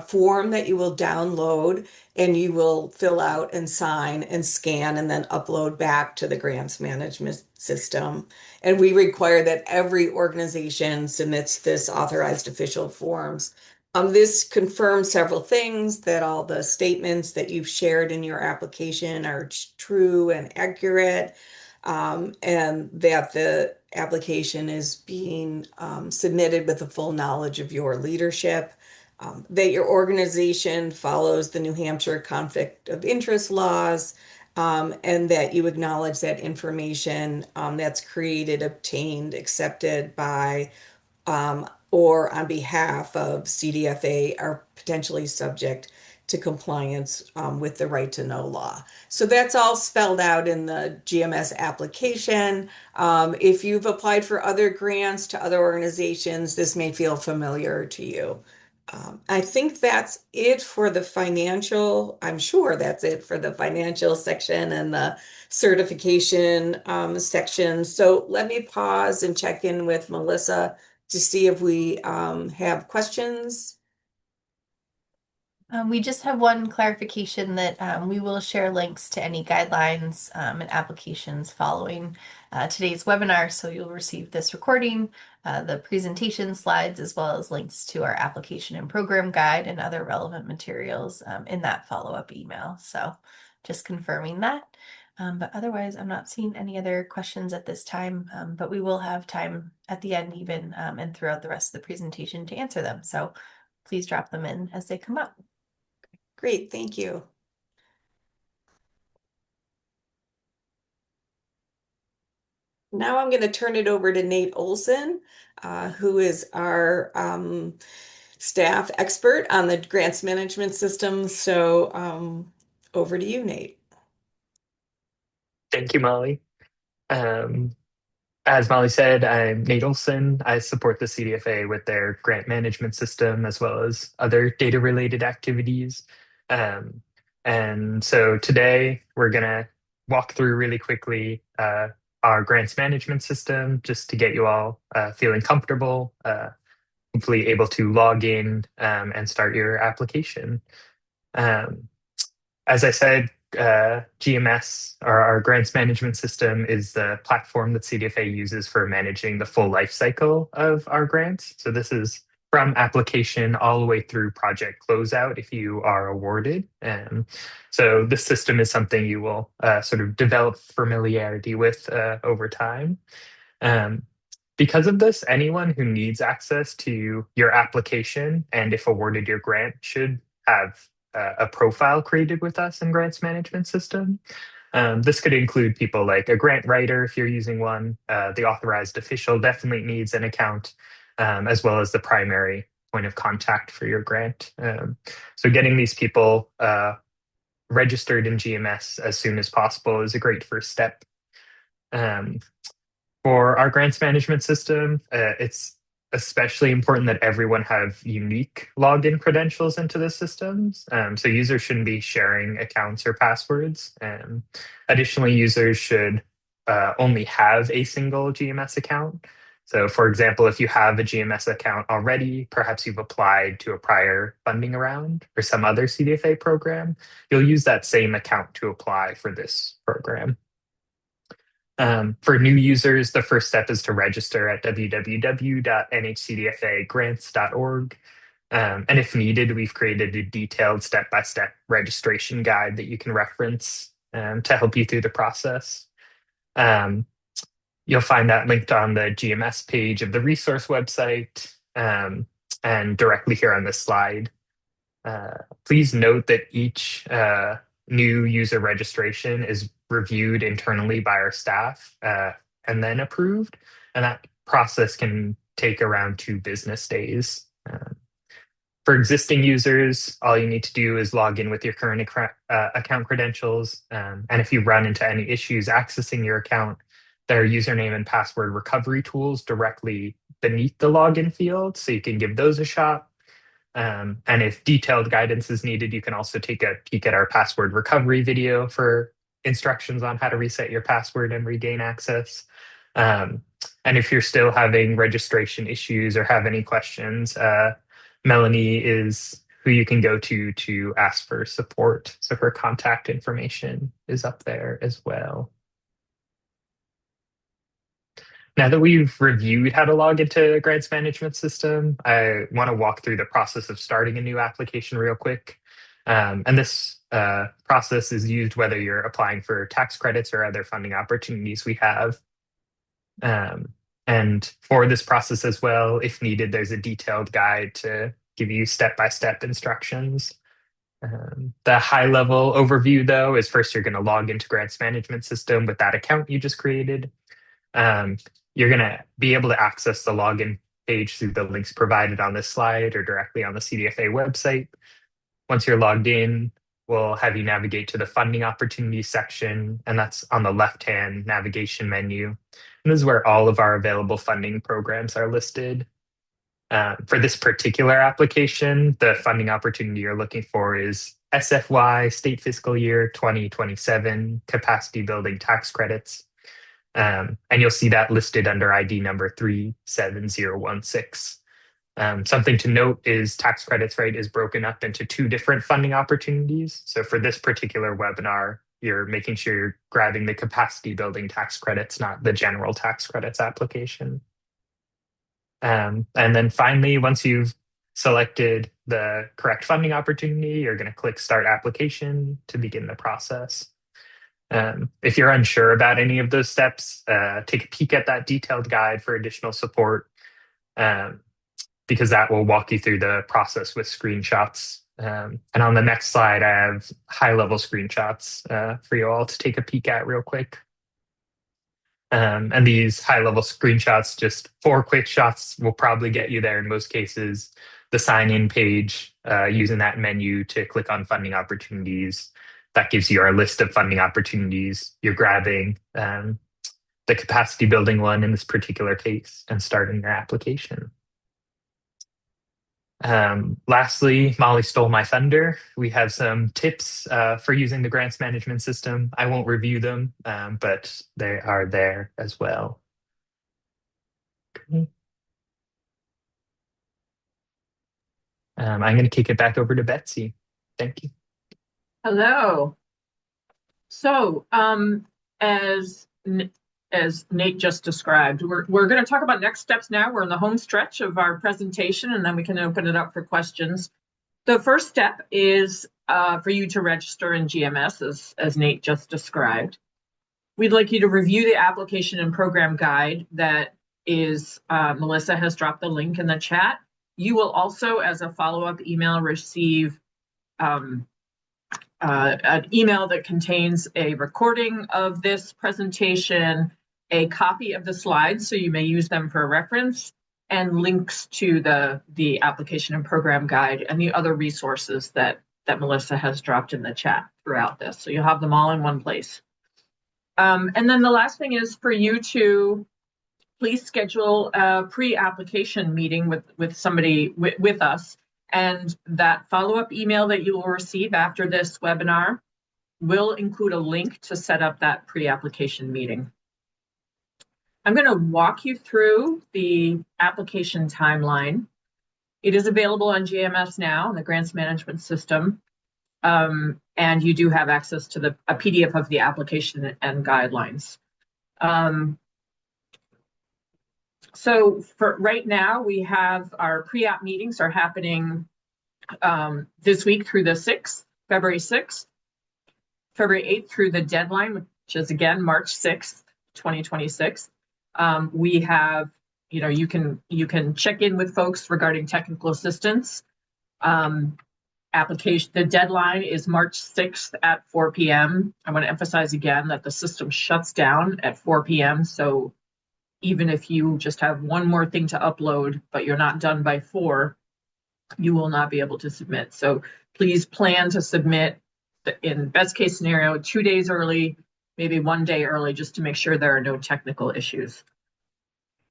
form that you will download and you will fill out and sign and scan and then upload back to the grants management system. And we require that every organization submits this authorized official forms. This confirms several things, that all the statements that you've shared in your application are true and accurate, and that the application is being submitted with the full knowledge of your leadership, that your organization follows the New Hampshire conflict of interest laws, and that you acknowledge that information that's created, obtained, accepted by or on behalf of CDFA are potentially subject to compliance with the right to know law. So that's all spelled out in the GMS application. If you've applied for other grants to other organizations, this may feel familiar to you. I think that's it for the financial. I'm sure that's it for the financial section and the certification section. So let me pause and check in with Melissa to see if we have questions. We just have one clarification that we will share links to any guidelines and applications following today's webinar. So you'll receive this recording, the presentation slides, as well as links to our application and program guide and other relevant materials in that follow-up email. So just confirming that. But otherwise, I'm not seeing any other questions at this time, but we will have time at the end even and throughout the rest of the presentation to answer them. So please drop them in as they come up. Great, thank you. Now I'm going to turn it over to Nate Olson, who is our staff expert on the grants management system. So over to you, Nate. Thank you, Molly. As Molly said, I'm Nate Olson. I support the CDFA with their grant management system as well as other data-related activities. And so today we're going to walk through really quickly our grants management system just to get you all feeling comfortable, hopefully able to log in and start your application. As I said, GMS, or our grants management system, is the platform that CDFA uses for managing the full life cycle of our grants. So this is from application all the way through project closeout if you are awarded. So this system is something you will sort of develop familiarity with over time. Because of this, anyone who needs access to your application and if awarded your grant should have a profile created with us in grants management system. This could include people like a grant writer if you're using one. The authorized official definitely needs an account, as well as the primary point of contact for your grant. So getting these people registered in GMS as soon as possible is a great first step. For our grants management system, it's especially important that everyone have unique login credentials into the systems. So users shouldn't be sharing accounts or passwords. Additionally, users should only have a single GMS account. So for example, if you have a GMS account already, perhaps you've applied to a prior funding round or some other CDFA program, you'll use that same account to apply for this program. For new users, the first step is to register at www.nhcdfagrants.org. And if needed, we've created a detailed step-by-step registration guide that you can reference to help you through the process. You'll find that linked on the GMS page of the resource website and directly here on this slide. Please note that each new user registration is reviewed internally by our staff and then approved. And that process can take around 2 business days. For existing users, all you need to do is log in with your current account credentials. And if you run into any issues accessing your account, there are username and password recovery tools directly beneath the login field, so you can give those a shot. And if detailed guidance is needed, you can also take a peek at our password recovery video for instructions on how to reset your password and regain access. And if you're still having registration issues or have any questions, Melanie is who you can go to ask for support. So her contact information is up there as well. Now that we've reviewed how to log into grants management system, I want to walk through the process of starting a new application real quick. And this process is used whether you're applying for tax credits or other funding opportunities we have. And for this process as well, if needed, there's a detailed guide to give you step-by-step instructions. The high-level overview, though, is first you're going to log into grants management system with that account you just created. You're going to be able to access the login page through the links provided on this slide or directly on the CDFA website. Once you're logged in, we'll have you navigate to the funding opportunities section, and that's on the left-hand navigation menu. And this is where all of our available funding programs are listed. For this particular application, the funding opportunity you're looking for is SFY, State Fiscal Year 2027, Capacity Building Tax Credits. And you'll see that listed under ID number 37016. Something to note is tax credits rate is broken up into two different funding opportunities. So for this particular webinar, you're making sure you're grabbing the capacity building tax credits, not the general tax credits application. And then finally, once you've selected the correct funding opportunity, you're going to click Start Application to begin the process. If you're unsure about any of those steps, take a peek at that detailed guide for additional support, because that will walk you through the process with screenshots. And on the next slide, I have high-level screenshots for you all to take a peek at real quick. And these high-level screenshots, just 4 quick shots, will probably get you there in most cases. The sign-in page, using that menu to click on funding opportunities. That gives you our list of funding opportunities. You're grabbing the capacity building one in this particular case and starting your application. Lastly, Molly stole my thunder. We have some tips for using the grants management system. I won't review them, but they are there as well. Okay. I'm going to kick it back over to Betsy. Thank you. Hello. So, as Nate just described, we're going to talk about next steps now. We're in the home stretch of our presentation, and then we can open it up for questions. The first step is for you to register in GMS, as Nate just described. We'd like you to review the application and program guide that is, Melissa has dropped the link in the chat. You will also, as a follow-up email, receive an email that contains a recording of this presentation, a copy of the slides, so you may use them for reference, and links to the application and program guide and the other resources that Melissa has dropped in the chat throughout this. So you'll have them all in one place. And then the last thing is for you to please schedule a pre-application meeting with somebody, with us. And that follow-up email that you will receive after this webinar will include a link to set up that pre-application meeting. I'm going to walk you through the application timeline. It is available on GMS now, the grants management system, and you do have access to a PDF of the application and guidelines. So for right now, we have our pre-app meetings are happening this week through the 6th, February 6th, February 8th through the deadline, which is again, March 6th, 2026. We have, you can check in with folks regarding technical assistance. The deadline is March 6th at 4 p.m. I want to emphasize again that the system shuts down at 4 p.m. So even if you just have one more thing to upload, but you're not done by 4, you will not be able to submit. So please plan to submit in best case scenario 2 days early, maybe one day early just to make sure there are no technical issues.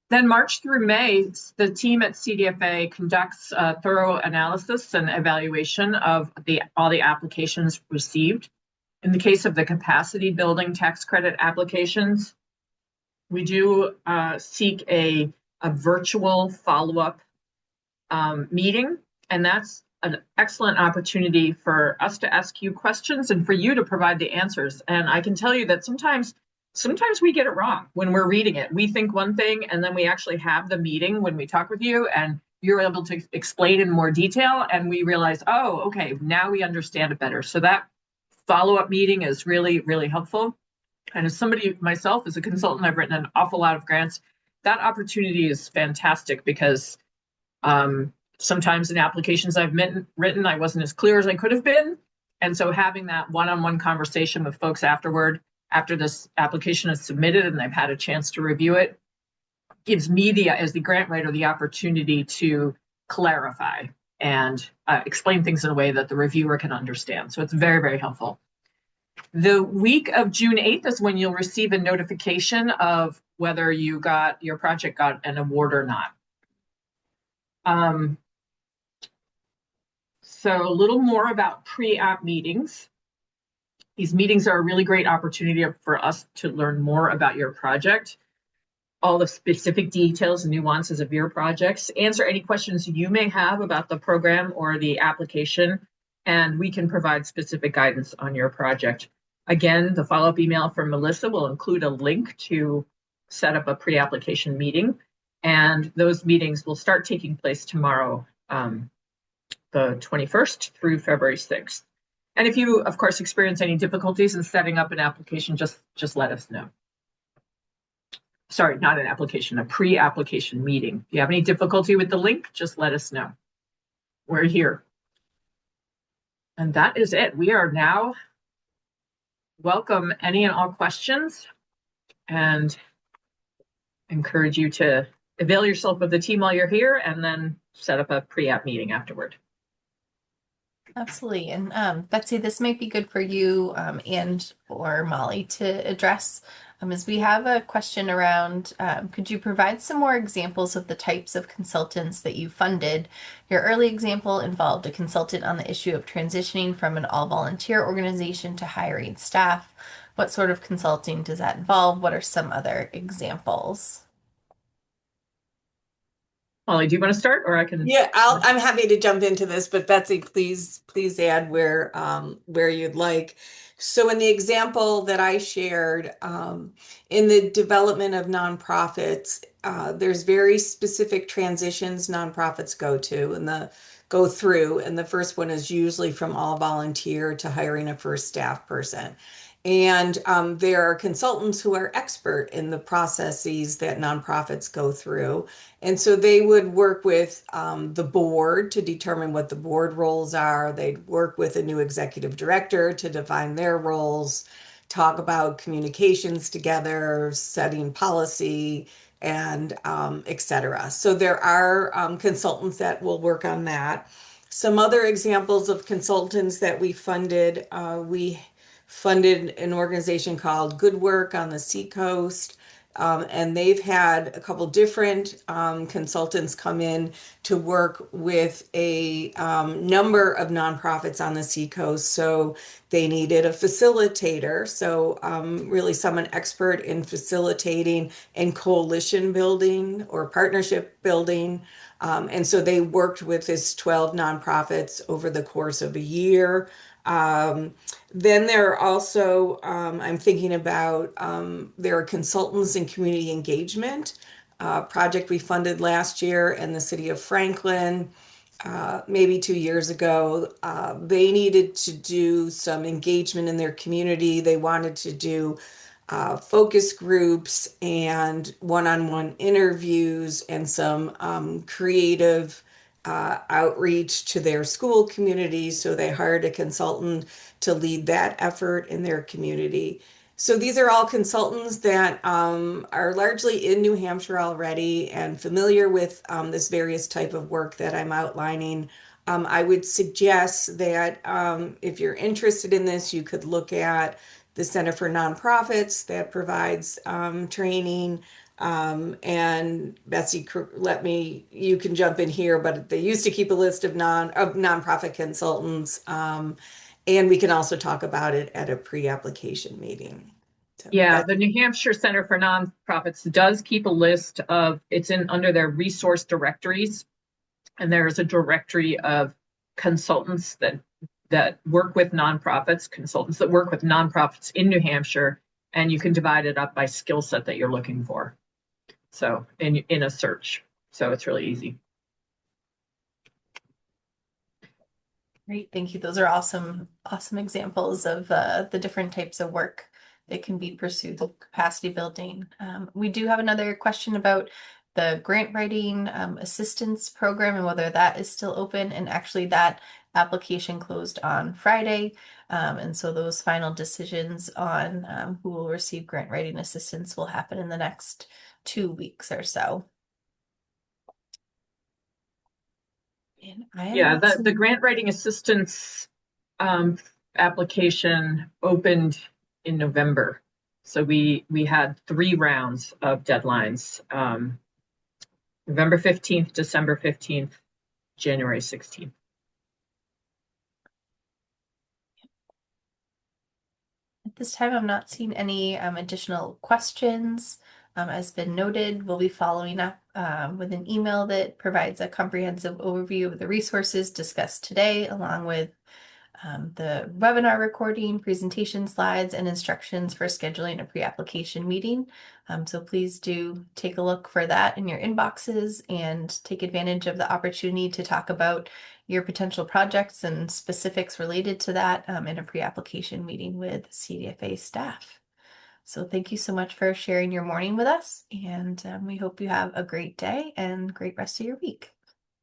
Then March through May, the team at CDFA conducts a thorough analysis and evaluation of all the applications received. In the case of the capacity building tax credit applications, we do seek a virtual follow-up meeting, and that's an excellent opportunity for us to ask you questions and for you to provide the answers. And I can tell you that sometimes we get it wrong when we're reading it. We think one thing, and then we actually have the meeting when we talk with you, and you're able to explain in more detail, and we realize, oh, okay, now we understand it better. So that follow-up meeting is really, really helpful. And as somebody myself, as a consultant, I've written an awful lot of grants. That opportunity is fantastic because sometimes in applications I've written, I wasn't as clear as I could have been. And so having that one-on-one conversation with folks afterward, after this application is submitted and they've had a chance to review it, gives me, as the grant writer, the opportunity to clarify and explain things in a way that the reviewer can understand. So it's very, very helpful. The week of June 8th is when you'll receive a notification of whether your project got an award or not. So a little more about pre-app meetings. These meetings are a really great opportunity for us to learn more about your project, all the specific details and nuances of your projects, answer any questions you may have about the program or the application, and we can provide specific guidance on your project. Again, the follow-up email from Melissa will include a link to set up a pre-application meeting, and those meetings will start taking place tomorrow, the 21st through February 6th. And if you, of course, experience any difficulties in setting up an application, just let us know. Sorry, not an application, a pre-application meeting. If you have any difficulty with the link, just let us know. We're here. And that is it. We are now welcome any and all questions and encourage you to avail yourself of the team while you're here and then set up a pre-app meeting afterward. Absolutely. And Betsy, this might be good for you and or Molly to address, as we have a question around, could you provide some more examples of the types of consultants that you funded? Your early example involved a consultant on the issue of transitioning from an all-volunteer organization to hiring staff. What sort of consulting does that involve? What are some other examples? Molly, do you want to start, or I can? Yeah, I'm happy to jump into this, but Betsy, please add where you'd like. So in the example that I shared, in the development of nonprofits, there's very specific transitions nonprofits go through, and the first one is usually from all volunteer to hiring a first staff person. And there are consultants who are expert in the processes that nonprofits go through. And so they would work with the board to determine what the board roles are. They'd work with a new executive director to define their roles, talk about communications together, setting policy, and et cetera. So there are consultants that will work on that. Some other examples of consultants that we funded an organization called Good Work on the Seacoast, and they've had a couple different consultants come in to work with a number of nonprofits on the Seacoast. So they needed a facilitator, so really someone expert in facilitating and coalition building or partnership building. And so they worked with this 12 nonprofits over the course of a year. Then there are also, I'm thinking about, there are consultants in community engagement, project we funded last year in the city of Franklin, maybe 2 years ago. They needed to do some engagement in their community. They wanted to do focus groups and one-on-one interviews and some creative outreach to their school communities. So they hired a consultant to lead that effort in their community. So these are all consultants that are largely in New Hampshire already and familiar with this various type of work that I'm outlining. I would suggest that if you're interested in this, you could look at the Center for Nonprofits that provides training. And Betsy, you can jump in here, but they used to keep a list of nonprofit consultants. And we can also talk about it at a pre-application meeting. So Yeah, the New Hampshire Center for Nonprofits does keep a list of, it's in under their resource directories. And there is a directory of consultants that work with nonprofits, consultants that work with nonprofits in New Hampshire, and you can divide it up by skill set that you're looking for. So in a search. So it's really easy. Great, thank you. Those are awesome examples of the different types of work that can be pursued with capacity building. We do have another question about the grant writing assistance program and whether that is still open. And actually that application closed on Friday. And so those final decisions on who will receive grant writing assistance will happen in the next 2 weeks or so. And Yeah, the grant writing assistance application opened in November. So we had 3 rounds of deadlines. November 15th, December 15th, January 16th. At this time, I'm not seeing any additional questions. As been noted, we'll be following up with an email that provides a comprehensive overview of the resources discussed today, along with the webinar recording, presentation slides, and instructions for scheduling a pre-application meeting. So please do take a look for that in your inboxes and take advantage of the opportunity to talk about your potential projects and specifics related to that in a pre-application meeting with CDFA staff. So thank you so much for sharing your morning with us, and we hope you have a great day and great rest of your week.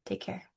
Take care.